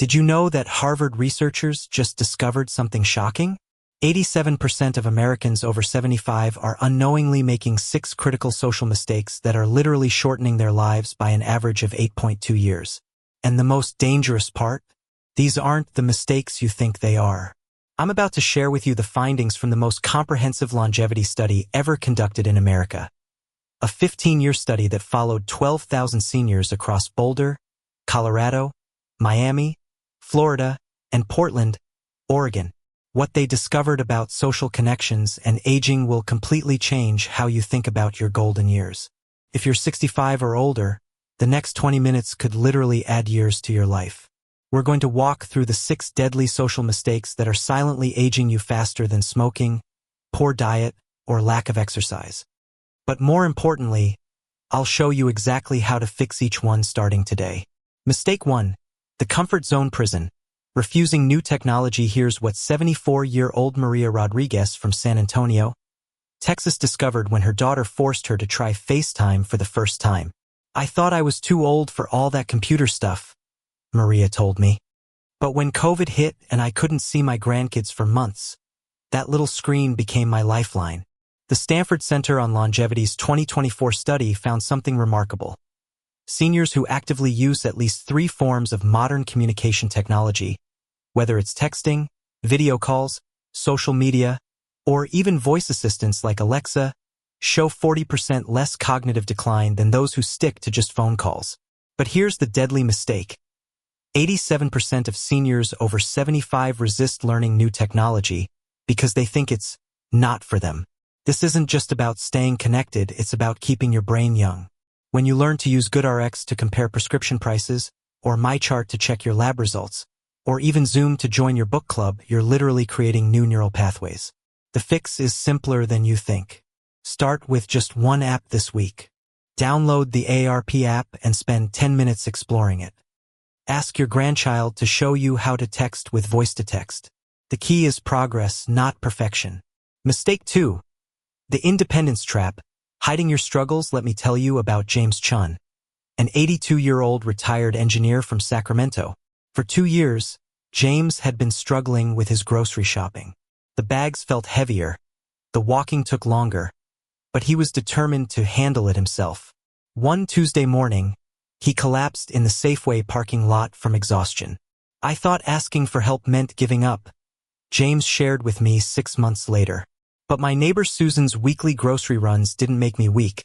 Did you know that Harvard researchers just discovered something shocking? 87% of Americans over 75 are unknowingly making 6 critical social mistakes that are literally shortening their lives by an average of 8.2 years. And the most dangerous part? These aren't the mistakes you think they are. I'm about to share with you the findings from the most comprehensive longevity study ever conducted in America. A 15-year study that followed 12,000 seniors across Boulder, Colorado, Miami, Florida, and Portland, Oregon. What they discovered about social connections and aging will completely change how you think about your golden years. If you're 65 or older, the next 20 minutes could literally add years to your life. We're going to walk through the 6 deadly social mistakes that are silently aging you faster than smoking, poor diet, or lack of exercise. But more importantly, I'll show you exactly how to fix each one starting today. Mistake 1. The comfort zone prison. Refusing new technology. Here's what 74-year-old Maria Rodriguez from San Antonio, Texas discovered when her daughter forced her to try FaceTime for the first time. "I thought I was too old for all that computer stuff," Maria told me. "But when COVID hit and I couldn't see my grandkids for months, that little screen became my lifeline." The Stanford Center on Longevity's 2024 study found something remarkable. Seniors who actively use at least 3 forms of modern communication technology, whether it's texting, video calls, social media, or even voice assistants like Alexa, show 40% less cognitive decline than those who stick to just phone calls. But here's the deadly mistake. 87% of seniors over 75 resist learning new technology because they think it's not for them. This isn't just about staying connected, it's about keeping your brain young. When you learn to use GoodRx to compare prescription prices, or MyChart to check your lab results, or even Zoom to join your book club, you're literally creating new neural pathways. The fix is simpler than you think. Start with just one app this week. Download the AARP app and spend 10 minutes exploring it. Ask your grandchild to show you how to text with voice-to-text. The key is progress, not perfection. Mistake 2. The independence trap. Hiding your struggles. Let me tell you about James Chun, an 82-year-old retired engineer from Sacramento. For 2 years, James had been struggling with his grocery shopping. The bags felt heavier, the walking took longer, but he was determined to handle it himself. One Tuesday morning, he collapsed in the Safeway parking lot from exhaustion. "I thought asking for help meant giving up," James shared with me 6 months later. "But my neighbor Susan's weekly grocery runs didn't make me weak.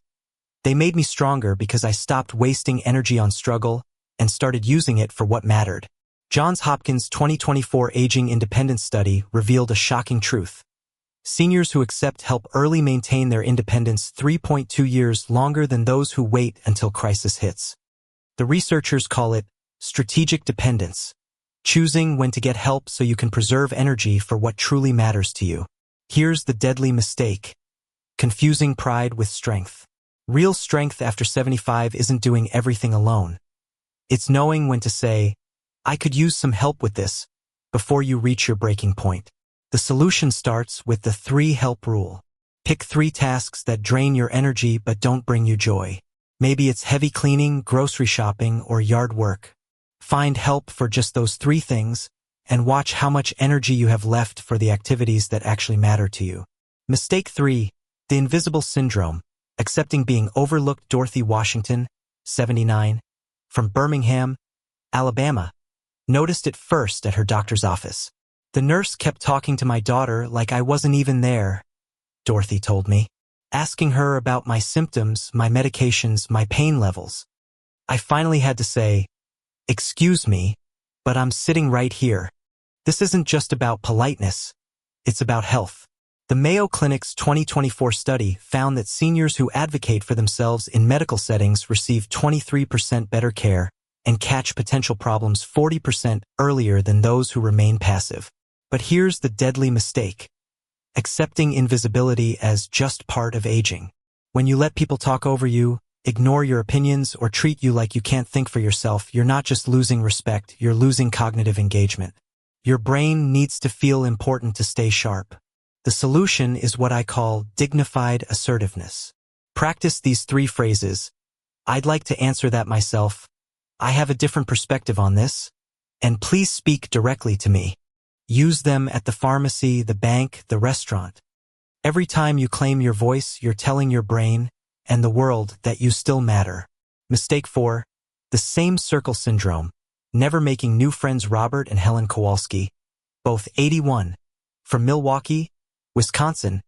They made me stronger because I stopped wasting energy on struggle and started using it for what mattered." Johns Hopkins' 2024 Aging Independence Study revealed a shocking truth. Seniors who accept help early maintain their independence 3.2 years longer than those who wait until crisis hits. The researchers call it strategic dependence, choosing when to get help so you can preserve energy for what truly matters to you. Here's the deadly mistake. Confusing pride with strength. Real strength after 75 isn't doing everything alone. It's knowing when to say, "I could use some help with this," before you reach your breaking point. The solution starts with the 3-help rule. Pick 3 tasks that drain your energy but don't bring you joy. Maybe it's heavy cleaning, grocery shopping, or yard work. Find help for just those 3 things, and watch how much energy you have left for the activities that actually matter to you. Mistake 3. The invisible syndrome. Accepting being overlooked. Dorothy Washington, 79, from Birmingham, Alabama, noticed it first at her doctor's office. "The nurse kept talking to my daughter like I wasn't even there," Dorothy told me, "asking her about my symptoms, my medications, my pain levels. I finally had to say, 'Excuse me, but I'm sitting right here.'" This isn't just about politeness, it's about health. The Mayo Clinic's 2024 study found that seniors who advocate for themselves in medical settings receive 23% better care and catch potential problems 40% earlier than those who remain passive. But here's the deadly mistake. Accepting invisibility as just part of aging. When you let people talk over you, ignore your opinions, or treat you like you can't think for yourself, you're not just losing respect, you're losing cognitive engagement. Your brain needs to feel important to stay sharp. The solution is what I call dignified assertiveness. Practice these 3 phrases. "I'd like to answer that myself." "I have a different perspective on this." And please speak directly to me. Use them at the pharmacy, the bank, the restaurant. Every time you claim your voice, you're telling your brain and the world that you still matter. Mistake 4. The same circle syndrome. Never making new friends. Robert and Helen Kowalski, both 81, from Milwaukee, Wisconsin,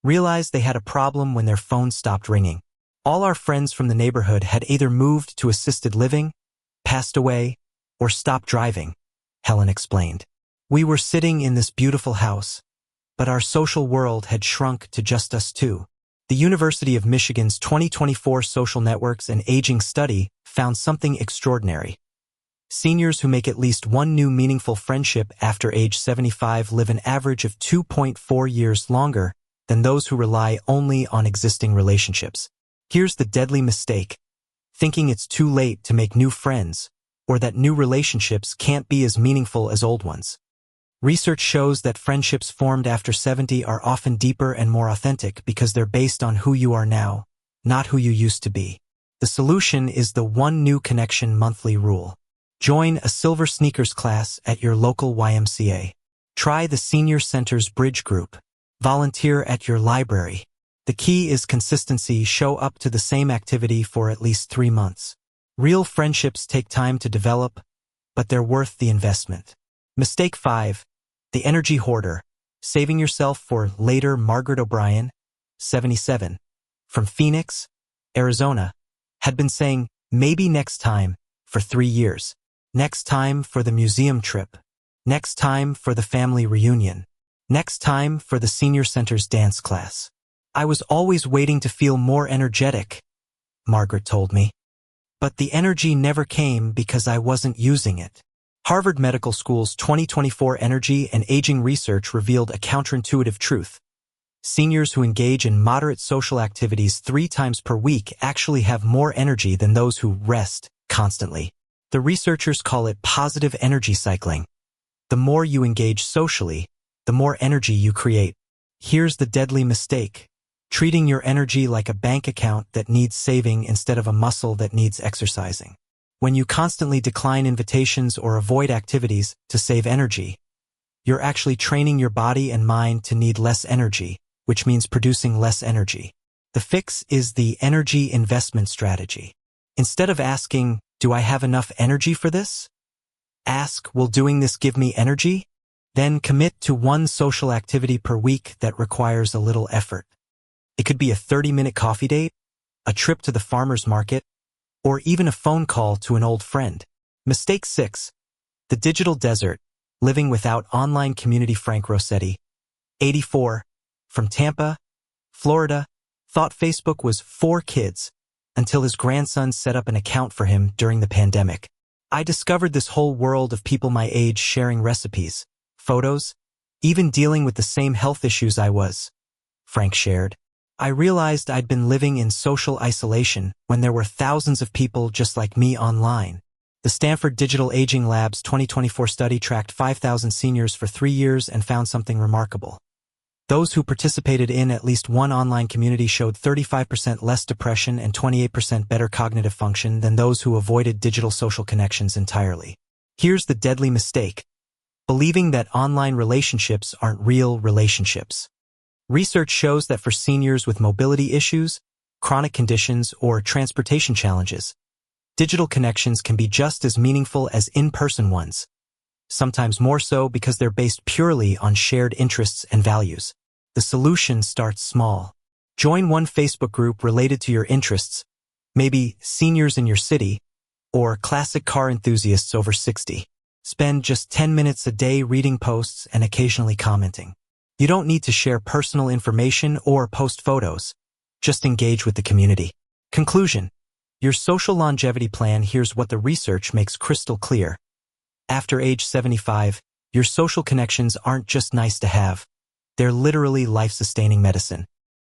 realized they had a problem when their phone stopped ringing. All our friends from the neighborhood had either moved to assisted living, passed away, or stopped driving, Helen explained. We were sitting in this beautiful house, but our social world had shrunk to just us two. The University of Michigan's 2024 Social Networks and Aging study found something extraordinary. Seniors who make at least one new meaningful friendship after age 75 live an average of 2.4 years longer than those who rely only on existing relationships. Here's the deadly mistake: thinking it's too late to make new friends, or that new relationships can't be as meaningful as old ones. Research shows that friendships formed after 70 are often deeper and more authentic because they're based on who you are now, not who you used to be. The solution is the One New Connection monthly rule. Join a Silver Sneakers class at your local YMCA. Try the Senior Center's Bridge Group. Volunteer at your library. The key is consistency. Show up to the same activity for at least 3 months. Real friendships take time to develop, but they're worth the investment. Mistake 5. The energy hoarder. Saving yourself for later. Margaret O'Brien, 77, from Phoenix, Arizona, had been saying, maybe next time, for 3 years. Next time for the museum trip. Next time for the family reunion. Next time for the senior center's dance class. I was always waiting to feel more energetic, Margaret told me. But the energy never came because I wasn't using it. Harvard Medical School's 2024 Energy and Aging research revealed a counterintuitive truth. Seniors who engage in moderate social activities 3 times per week actually have more energy than those who rest constantly. The researchers call it positive energy cycling. The more you engage socially, the more energy you create. Here's the deadly mistake: treating your energy like a bank account that needs saving instead of a muscle that needs exercising. When you constantly decline invitations or avoid activities to save energy, you're actually training your body and mind to need less energy, which means producing less energy. The fix is the energy investment strategy. Instead of asking, do I have enough energy for this? Ask, will doing this give me energy? Then commit to one social activity per week that requires a little effort. It could be a 30-minute coffee date, a trip to the farmer's market, or even a phone call to an old friend. Mistake 6. The digital desert. Living without online community. Frank Rossetti, 84, from Tampa, Florida, thought Facebook was for kids until his grandson set up an account for him during the pandemic. I discovered this whole world of people my age sharing recipes, photos, even dealing with the same health issues I was, Frank shared. I realized I'd been living in social isolation when there were thousands of people just like me online. The Stanford Digital Aging Lab's 2024 study tracked 5,000 seniors for 3 years and found something remarkable. Those who participated in at least one online community showed 35% less depression and 28% better cognitive function than those who avoided digital social connections entirely. Here's the deadly mistake: believing that online relationships aren't real relationships. Research shows that for seniors with mobility issues, chronic conditions, or transportation challenges, digital connections can be just as meaningful as in-person ones, sometimes more so because they're based purely on shared interests and values. The solution starts small. Join one Facebook group related to your interests, maybe seniors in your city, or classic car enthusiasts over 60. Spend just 10 minutes a day reading posts and occasionally commenting. You don't need to share personal information or post photos. Just engage with the community. Conclusion: your social longevity plan. Here's what the research makes crystal clear. After age 75, your social connections aren't just nice to have. They're literally life-sustaining medicine.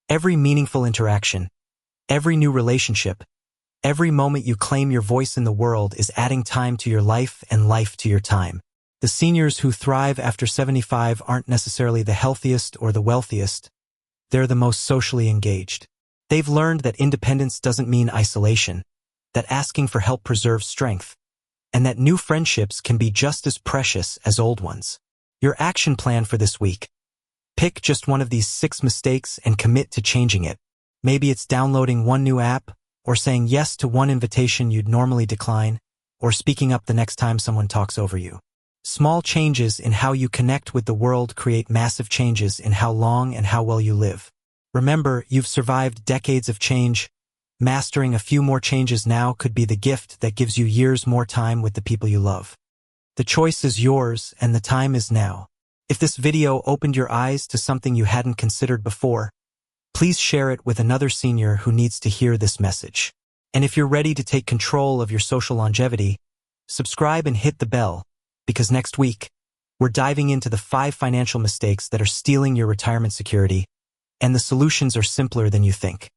Every meaningful interaction, every new relationship, every moment you claim your voice in the world is adding time to your life and life to your time. The seniors who thrive after 75 aren't necessarily the healthiest or the wealthiest. They're the most socially engaged. They've learned that independence doesn't mean isolation, that asking for help preserves strength, and that new friendships can be just as precious as old ones. Your action plan for this week. Pick just one of these 6 mistakes and commit to changing it. Maybe it's downloading one new app, or saying yes to one invitation you'd normally decline, or speaking up the next time someone talks over you. Small changes in how you connect with the world create massive changes in how long and how well you live. Remember, you've survived decades of change. Mastering a few more changes now could be the gift that gives you years more time with the people you love. The choice is yours, and the time is now. If this video opened your eyes to something you hadn't considered before, please share it with another senior who needs to hear this message. And if you're ready to take control of your social longevity, subscribe and hit the bell, because next week, we're diving into the 5 financial mistakes that are stealing your retirement security, and the solutions are simpler than you think.